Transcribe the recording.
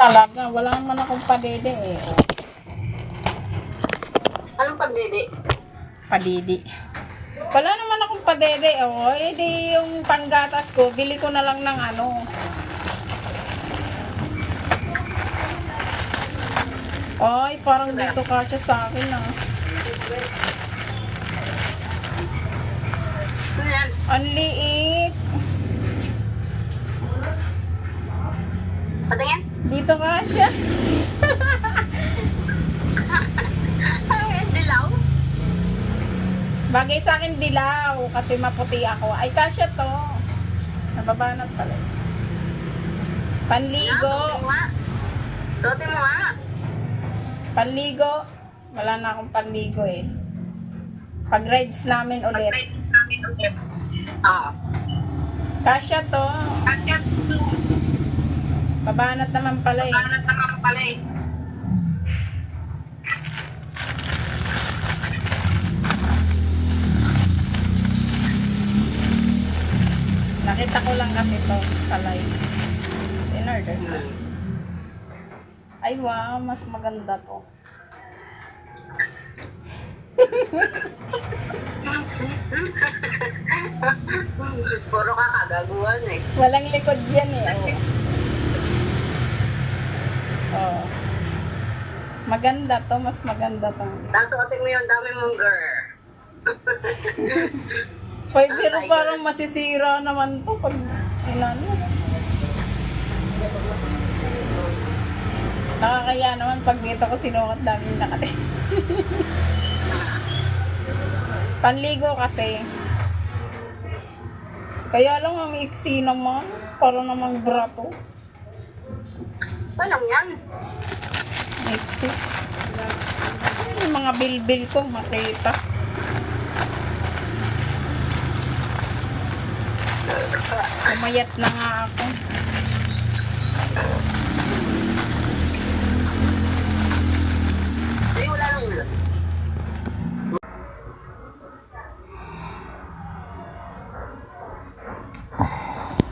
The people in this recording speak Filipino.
Talaga, wala naman akong padede eh. Oh. Anong pagdidi? Padidi. Wala naman akong padede. Oh, eh di yung panggatas ko, bili ko na lang ng ano. Ay, parang dito kasya sa akin ah. Ano yan? Ang liit. Patingin? Dito kasya. Ay, dilaw. Bagay sa akin dilaw kasi maputi ako. Ay, kasya to. Nababanat pala. Panligo. Suotin mo nga. Panligo. Wala na akong panligo eh. Pag-rides namin ulit. Ah. Kasya to. Babanat naman pala eh. Nakita ko lang kasi to sa live. In order ko. Ay wow, mas maganda to. Puro ka kagaguhan eh. Walang likod yan eh. Oh. Oh. Maganda to, mas maganda to. Tapos suotin mo yung dami mong girl. Pwede pero parang masisira naman to pag inano. Nakakaya naman pag dito ko sinukat dami yung nakati. Panligo kasi. Kaya lang ang iksi naman. Para namang brato. Walang yan. Iksi. Yung mga bilbil ko makita. Umayat na nga ako.